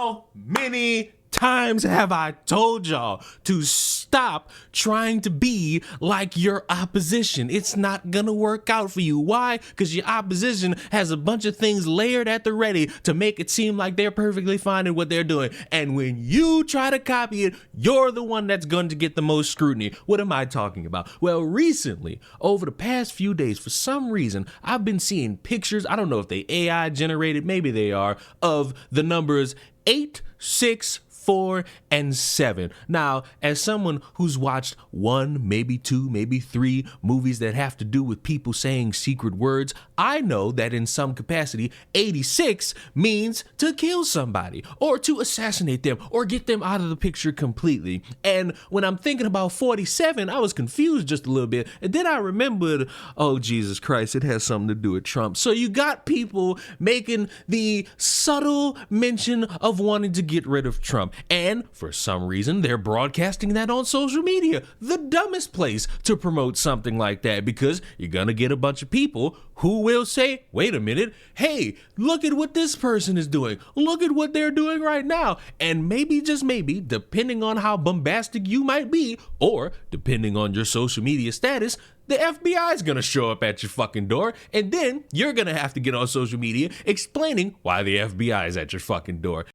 How many times have I told y'all to stop trying to be like your opposition? It's not gonna work out for you. Why? Because your opposition has a bunch of things layered at the ready to make it seem like they're perfectly fine in what they're doing. And when you try to copy it, you're the one that's going to get the most scrutiny. What am I talking about? Well, recently, over the past few days, for some reason, I've been seeing pictures, I don't know if they AI generated, maybe they are, of the numbers 8, 6, 4, and 7. Now, as someone who's watched 1, maybe 2, maybe 3 movies that have to do with people saying secret words, I know that in some capacity, 86 means to kill somebody or to assassinate them or get them out of the picture completely. And when I'm thinking about 47, I was confused just a little bit. And then I remembered, oh, Jesus Christ, it has something to do with Trump. So you got people making the subtle mention of wanting to get rid of Trump. And for some reason, they're broadcasting that on social media. The dumbest place to promote something like that, because you're going to get a bunch of people who will say, wait a minute, hey, look at what this person is doing. Look at what they're doing right now. And maybe, just maybe, depending on how bombastic you might be, or depending on your social media status, the FBI is going to show up at your fucking door, and then you're going to have to get on social media explaining why the FBI is at your fucking door.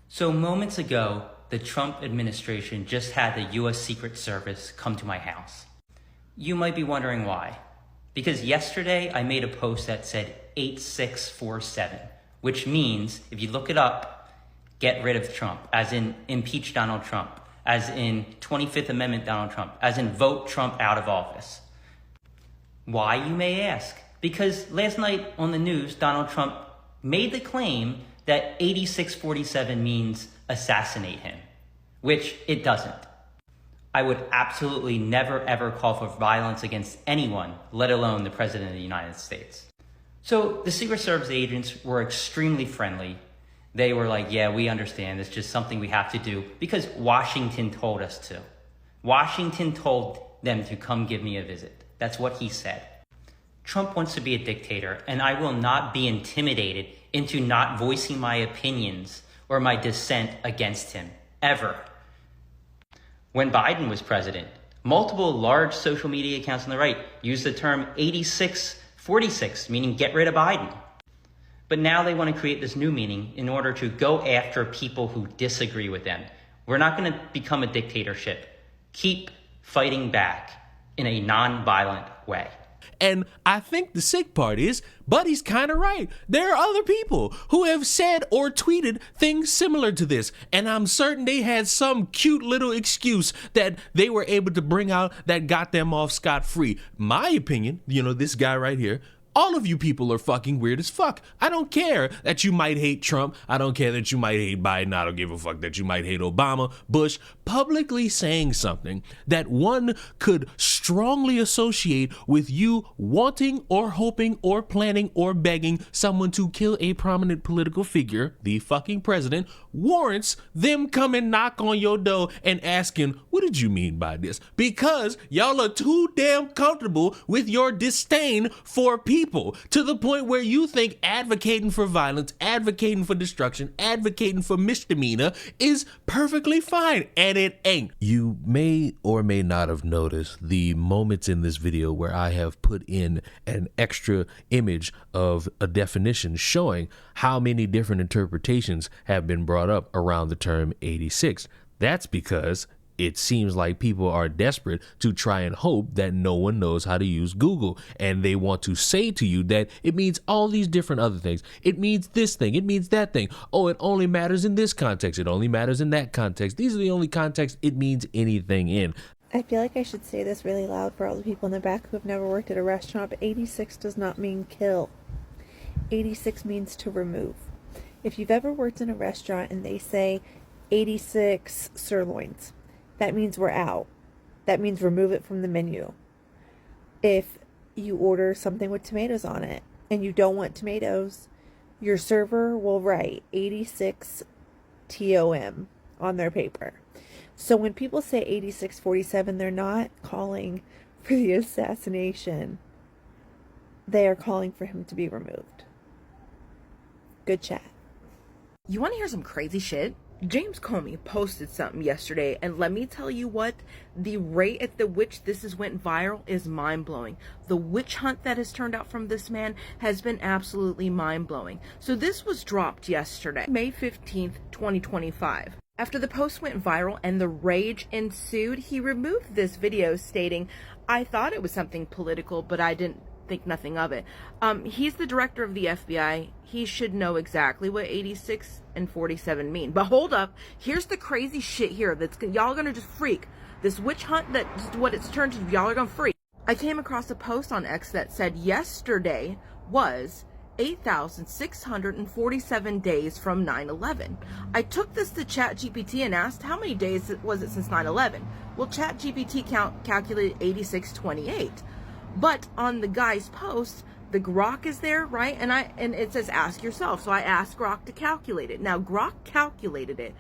So moments ago, the Trump administration just had the U.S. Secret Service come to my house. You might be wondering why. Because yesterday I made a post that said 8647, which means, if you look it up, get rid of Trump, as in impeach Donald Trump, as in 25th Amendment Donald Trump, as in vote Trump out of office. Why, you may ask? Because last night on the news, Donald Trump made the claim that 8647 means assassinate him, which it doesn't. I would absolutely never ever call for violence against anyone, let alone the President of the United States. So the Secret Service agents were extremely friendly. They were like, yeah, we understand. It's just something we have to do because Washington told us to. Washington told them to come give me a visit. That's what he said. Trump wants to be a dictator, and I will not be intimidated into not voicing my opinions or my dissent against him, ever. When Biden was president, multiple large social media accounts on the right used the term 8646, meaning get rid of Biden. But now they want to create this new meaning in order to go after people who disagree with them. We're not going to become a dictatorship. Keep fighting back in a non-violent way. And I think the sick part is, Buddy's kind of right. There are other people who have said or tweeted things similar to this, and I'm certain they had some cute little excuse that they were able to bring out that got them off scot-free. My opinion, this guy right here, all of you people are fucking weird as fuck. I don't care that you might hate Trump. I don't care that you might hate Biden. I don't give a fuck that you might hate Obama, Bush. Publicly saying something that one could strongly associate with you wanting or hoping or planning or begging someone to kill a prominent political figure, the fucking president, warrants them coming knock on your door and asking, what did you mean by this? Because y'all are too damn comfortable with your disdain for people to the point where you think advocating for violence, advocating for destruction, advocating for misdemeanor is perfectly fine, and it ain't. You may or may not have noticed the moments in this video where I have put in an extra image of a definition showing how many different interpretations have been brought up around the term 86. That's because it seems like people are desperate to try and hope that no one knows how to use Google, and they want to say to you that it means all these different other things. It means this thing. It means that thing. Oh, it only matters in this context. It only matters in that context. These are the only contexts it means anything in. I feel like I should say this really loud for all the people in the back who have never worked at a restaurant, but 86 does not mean kill. 86 means to remove. If you've ever worked in a restaurant and they say 86 sirloins, that means we're out. That means remove it from the menu. If you order something with tomatoes on it and you don't want tomatoes, your server will write 86 TOM on their paper. So when people say 8647, they're not calling for the assassination. They are calling for him to be removed. Good chat. You want to hear some crazy shit? James Comey posted something yesterday, and let me tell you what, the rate at the which this has went viral is mind-blowing. The witch hunt that has turned out from this man has been absolutely mind-blowing. So this was dropped yesterday, May 15th, 2025. After the post went viral and the rage ensued, he removed this video stating, "I thought it was something political, but I didn't think nothing of it." He's the director of the FBI. He should know exactly what 86 and 47 mean. But hold up, here's the crazy shit here that's y'all gonna just freak. This witch hunt, that just what it's turned to, y'all are gonna freak. I came across a post on X that said yesterday was 8,647 days from 9/11. I took this to ChatGPT and asked how many days was it since 9/11. Well, ChatGPT calculated 8628. But on the guy's post, the Grok is there, right? And it says ask yourself. So I asked Grok to calculate it. Now Grok calculated it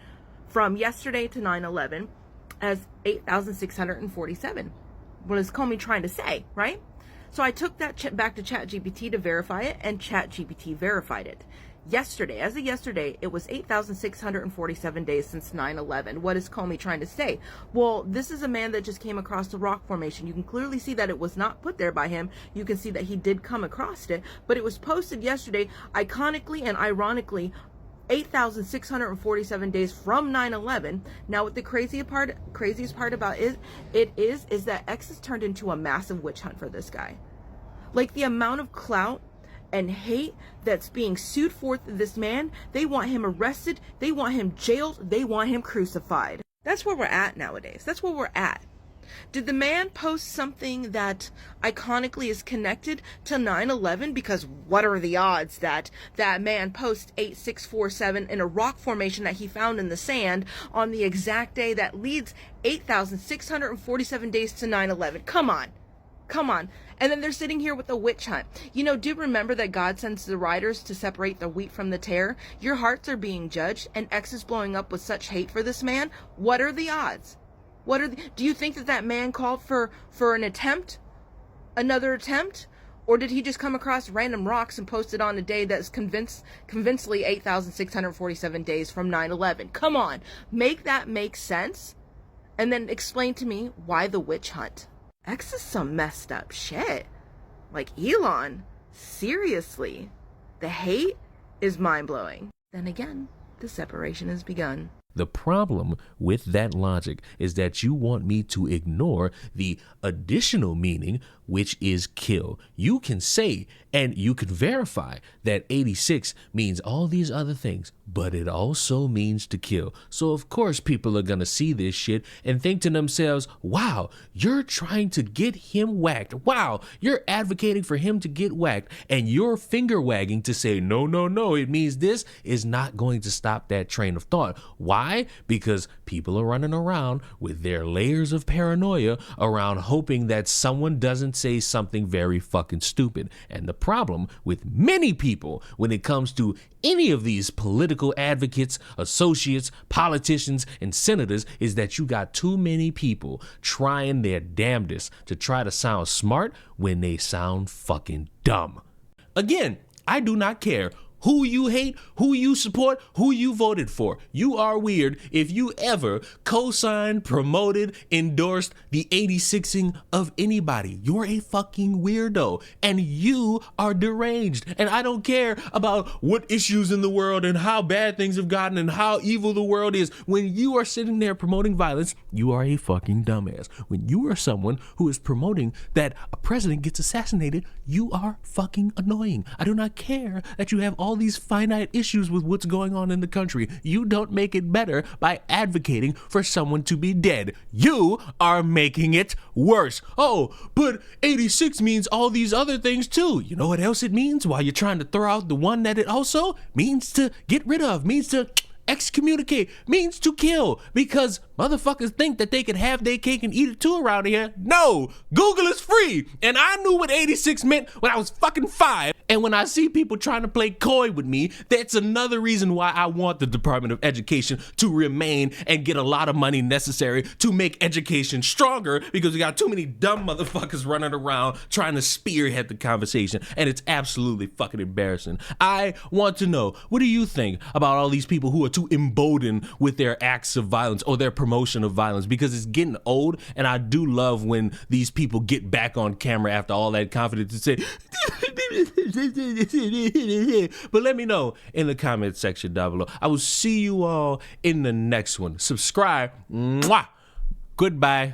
from yesterday to 9/11 as 8,647. What is Comey trying to say, right? So I took that back to ChatGPT to verify it, and ChatGPT verified it. Yesterday, as of yesterday, it was 8,647 days since 9/11. What is Comey trying to say? Well, this is a man that just came across the rock formation. You can clearly see that it was not put there by him. You can see that he did come across it, but it was posted yesterday, iconically and ironically, 8,647 days from 9/11. Now, what the craziest part about it is that X has turned into a massive witch hunt for this guy. Like, the amount of clout and hate that's being sued forth this man, they want him arrested, they want him jailed, they want him crucified. That's where we're at nowadays. That's where we're at. Did the man post something that iconically is connected to 9/11? Because what are the odds that that man posts 8647 in a rock formation that he found in the sand on the exact day that leads 8,647 days to 9/11? Come on. Come on. And then they're sitting here with a witch hunt. You know, do remember that God sends the riders to separate the wheat from the tare? Your hearts are being judged, and X is blowing up with such hate for this man. What are the odds? Do you think that man called for an attempt? Another attempt? Or did he just come across random rocks and post it on a day that's convincingly 8,647 days from 9/11? Come on. Make that make sense. And then explain to me why the witch hunt. X is some messed up shit. Like, Elon, seriously. The hate is mind-blowing. Then again, the separation has begun. The problem with that logic is that you want me to ignore the additional meaning, which is kill. You can say and you can verify that 86 means all these other things, but it also means to kill. So of course people are going to see this shit and think to themselves, wow, you're trying to get him whacked. Wow, you're advocating for him to get whacked, and your finger wagging to say, no, no, no, it means this, is not going to stop that train of thought. Why? Because people are running around with their layers of paranoia around hoping that someone doesn't say something very fucking stupid. And the problem with many people when it comes to any of these political advocates, associates, politicians, and senators is that you got too many people trying their damnedest to try to sound smart when they sound fucking dumb. Again, I do not care who you hate, who you support, who you voted for. You are weird if you ever co-signed, promoted, endorsed the 86ing of anybody. You're a fucking weirdo, and you are deranged. And I don't care about what issues in the world and how bad things have gotten and how evil the world is. When you are sitting there promoting violence, you are a fucking dumbass. When you are someone who is promoting that a president gets assassinated, you are fucking annoying. I do not care that you have all these finite issues with what's going on in the country. You don't make it better by advocating for someone to be dead. You are making it worse. Oh, but 86 means all these other things too. You know what else it means? While you're trying to throw out the one that it also means to get rid of, means to excommunicate, means to kill, because motherfuckers think that they can have their cake and eat it too around here. No, Google is free, and I knew what 86 meant when I was fucking 5. And when I see people trying to play coy with me, that's another reason why I want the Department of Education to remain and get a lot of money necessary to make education stronger, because we got too many dumb motherfuckers running around trying to spearhead the conversation, and it's absolutely fucking embarrassing. I want to know, what do you think about all these people who are to embolden with their acts of violence or their promotion of violence, because it's getting old. And I do love when these people get back on camera after all that confidence and say, but let me know in the comment section down below. I will see you all in the next one. Subscribe. Mwah. Goodbye.